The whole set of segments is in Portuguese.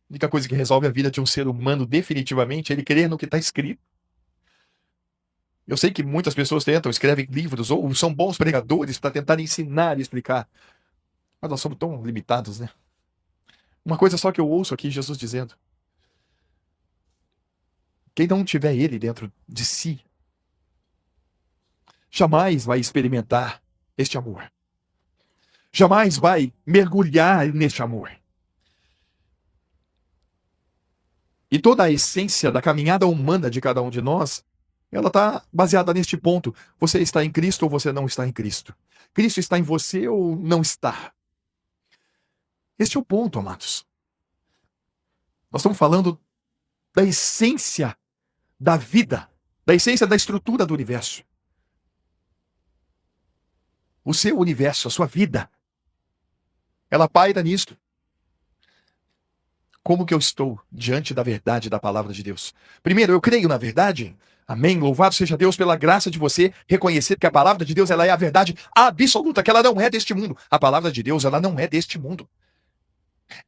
A única coisa que resolve a vida de um ser humano definitivamente é ele crer no que está escrito. Eu sei que muitas pessoas tentam, escrevem livros ou são bons pregadores para tentar ensinar e explicar. Mas nós somos tão limitados, né? Uma coisa só que eu ouço aqui Jesus dizendo: quem não tiver ele dentro de si, jamais vai experimentar este amor. Jamais vai mergulhar neste amor. E toda a essência da caminhada humana de cada um de nós, ela está baseada neste ponto. Você está em Cristo ou você não está em Cristo? Cristo está em você ou não está? Este é o ponto, amados. Nós estamos falando da essência da vida, da essência da estrutura do universo. O seu universo, a sua vida, ela paira nisto. Como que eu estou diante da verdade da palavra de Deus? Primeiro, eu creio na verdade. Amém. Louvado seja Deus pela graça de você reconhecer que a palavra de Deus ela é a verdade absoluta, que ela não é deste mundo. A palavra de Deus ela não é deste mundo.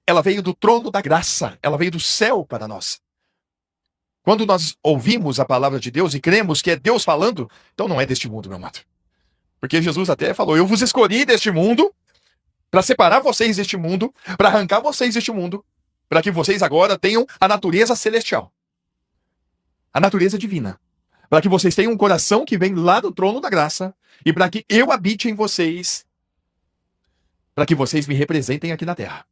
Ela veio do trono da graça, ela veio do céu para nós. Quando nós ouvimos a palavra de Deus e cremos que é Deus falando, então não é deste mundo, meu amado. Porque Jesus até falou: eu vos escolhi deste mundo para separar vocês deste mundo, para arrancar vocês deste mundo, para que vocês agora tenham a natureza celestial, a natureza divina, para que vocês tenham um coração que vem lá do trono da graça e para que eu habite em vocês, para que vocês me representem aqui na terra.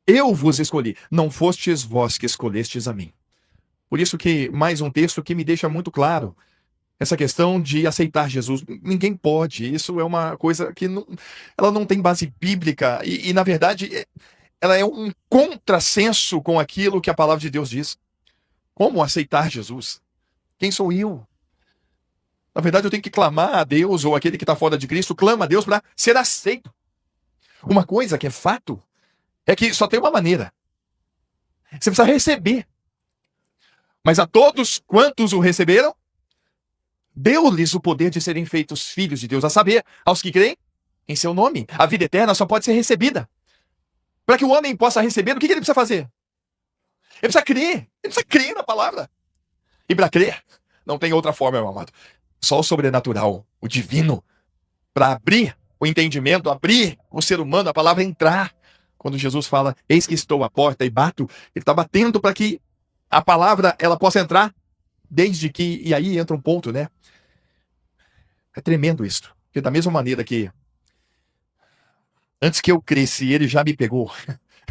Eu vos escolhi, não fostes vós que escolhestes a mim. Por isso que mais um texto que me deixa muito claro essa questão de aceitar Jesus. Ninguém pode, isso é uma coisa que ela não tem base bíblica e na verdade, ela é um contrassenso com aquilo que a palavra de Deus diz. Como aceitar Jesus? Quem sou eu? Na verdade, eu tenho que clamar a Deus, ou aquele que está fora de Cristo, clama a Deus para ser aceito. Uma coisa que é fato é que só tem uma maneira. Você precisa receber. Mas a todos quantos o receberam, deu-lhes o poder de serem feitos filhos de Deus, a saber, aos que creem em seu nome. A vida eterna só pode ser recebida. Para que o homem possa receber, o que ele precisa fazer? Ele precisa crer. Ele precisa crer na palavra. E para crer, não tem outra forma, meu amado. Só o sobrenatural, o divino, para abrir o entendimento, abrir o ser humano, a palavra entrar. Quando Jesus fala, eis que estou à porta e bato, ele está batendo para que a palavra ela possa entrar, desde que, e aí entra um ponto, né? É tremendo isso. Porque da mesma maneira que antes que eu cresci, ele já me pegou,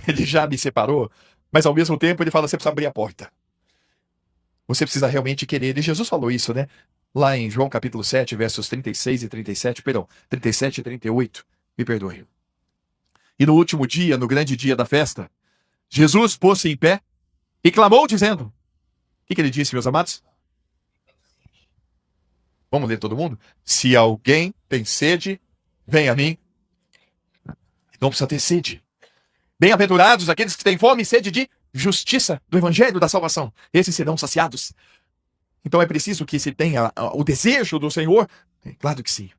ele já me separou, mas ao mesmo tempo ele fala, você precisa abrir a porta. Você precisa realmente querer. E Jesus falou isso, né? Lá em João capítulo 7, versos 36 e 37, perdão, 37 e 38, me perdoe. E no último dia, no grande dia da festa, Jesus pôs-se em pé e clamou dizendo, o que ele disse, meus amados? Vamos ler todo mundo? Se alguém tem sede, vem a mim. Não precisa ter sede. Bem-aventurados aqueles que têm fome e sede de justiça, do evangelho da salvação. Esses serão saciados. Então é preciso que se tenha o desejo do Senhor? Claro que sim.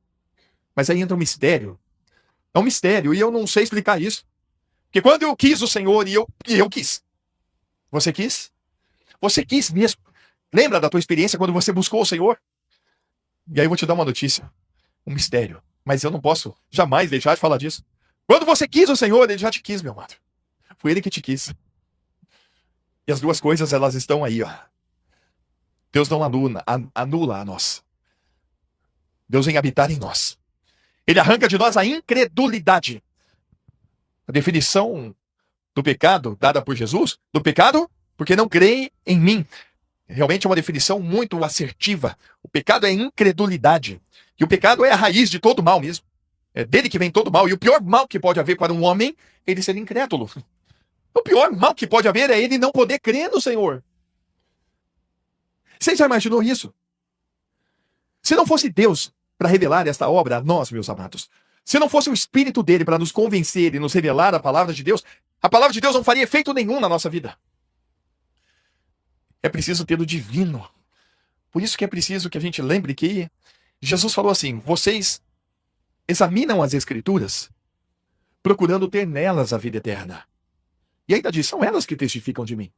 Mas aí entra um mistério. É um mistério e eu não sei explicar isso. Porque quando eu quis o Senhor e eu quis. Você quis? Você quis mesmo. Lembra da tua experiência quando você buscou o Senhor? E aí eu vou te dar uma notícia. Um mistério. Mas eu não posso jamais deixar de falar disso. Quando você quis o Senhor, ele já te quis, meu amado. Foi ele que te quis. E as duas coisas, elas estão aí, ó. Deus não anula a nós. Deus vem habitar em nós. Ele arranca de nós a incredulidade. A definição do pecado dada por Jesus, do pecado, porque não crê em mim. Realmente é uma definição muito assertiva. O pecado é incredulidade. E o pecado é a raiz de todo mal mesmo. É dele que vem todo mal. E o pior mal que pode haver para um homem é ele ser incrédulo. O pior mal que pode haver é ele não poder crer no Senhor. Você já imaginou isso? Se não fosse Deus para revelar esta obra a nós, meus amados, se não fosse o Espírito dele para nos convencer e nos revelar a palavra de Deus não faria efeito nenhum na nossa vida. É preciso ter o divino. Por isso que é preciso que a gente lembre que Jesus falou assim, vocês examinam as Escrituras procurando ter nelas a vida eterna. E ainda diz, são elas que testificam de mim.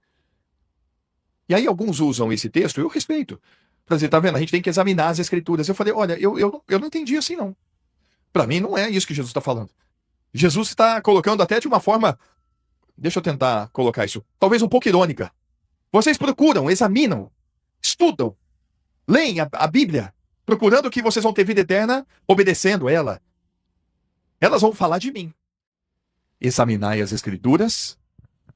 E aí alguns usam esse texto, eu respeito. Para dizer, tá vendo, a gente tem que examinar as escrituras. Eu falei, olha, eu não entendi assim não. Para mim não é isso que Jesus está falando. Jesus está colocando até de uma forma, deixa eu tentar colocar isso, talvez um pouco irônica. Vocês procuram, examinam, estudam, leem a Bíblia, procurando que vocês vão ter vida eterna, obedecendo ela. Elas vão falar de mim. Examinai as escrituras.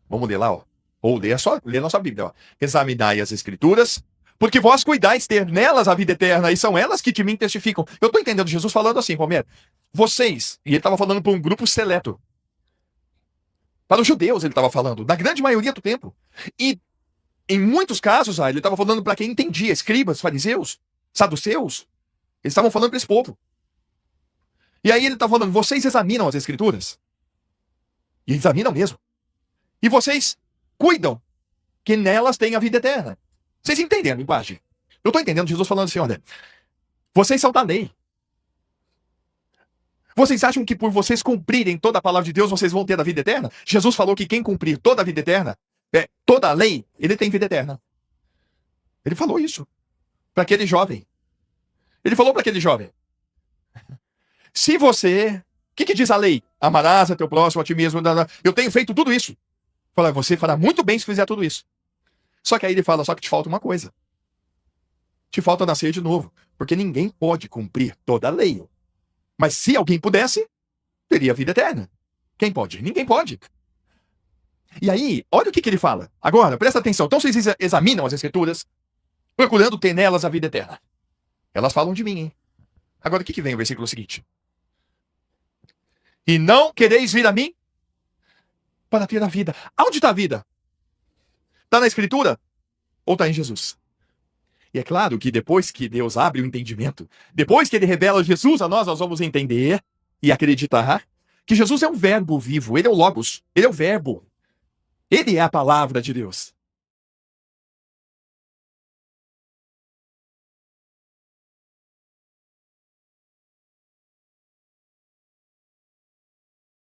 Vamos ler lá, ó. Ou lê a nossa Bíblia, ó. Examinai as escrituras, porque vós cuidais ter nelas a vida eterna, e são elas que de mim testificam. Eu estou entendendo Jesus falando assim, Romero. Vocês, e ele estava falando para um grupo seleto. Para os judeus ele estava falando, na grande maioria do tempo. E em muitos casos, ele estava falando para quem entendia, escribas, fariseus, saduceus. Eles estavam falando para esse povo. E aí ele está falando, vocês examinam as escrituras. E examinam mesmo. E vocês cuidam que nelas tem a vida eterna. Vocês entendem a linguagem? Eu estou entendendo Jesus falando assim, olha, vocês são da lei. Vocês acham que por vocês cumprirem toda a palavra de Deus, vocês vão ter a vida eterna? Jesus falou que quem cumprir toda a vida eterna, toda a lei, ele tem vida eterna. Ele falou isso para aquele jovem. Ele falou para aquele jovem, se você... O que diz a lei? Amarás a teu próximo, a ti mesmo. Eu tenho feito tudo isso. Fala, você fará muito bem se fizer tudo isso. Só que aí ele fala, só que te falta uma coisa. Te falta nascer de novo. Porque ninguém pode cumprir toda a lei. Mas se alguém pudesse, teria vida eterna. Quem pode? Ninguém pode. E aí, olha o que ele fala. Agora, presta atenção. Então vocês examinam as escrituras, procurando ter nelas a vida eterna. Elas falam de mim, hein? Agora, o que vem o versículo seguinte? E não quereis vir a mim para ter a vida. Aonde está a vida? Está na Escritura? Ou está em Jesus? E é claro que depois que Deus abre o entendimento, depois que ele revela Jesus a nós vamos entender e acreditar que Jesus é um verbo vivo, ele é o Logos, ele é o verbo. Ele é a palavra de Deus.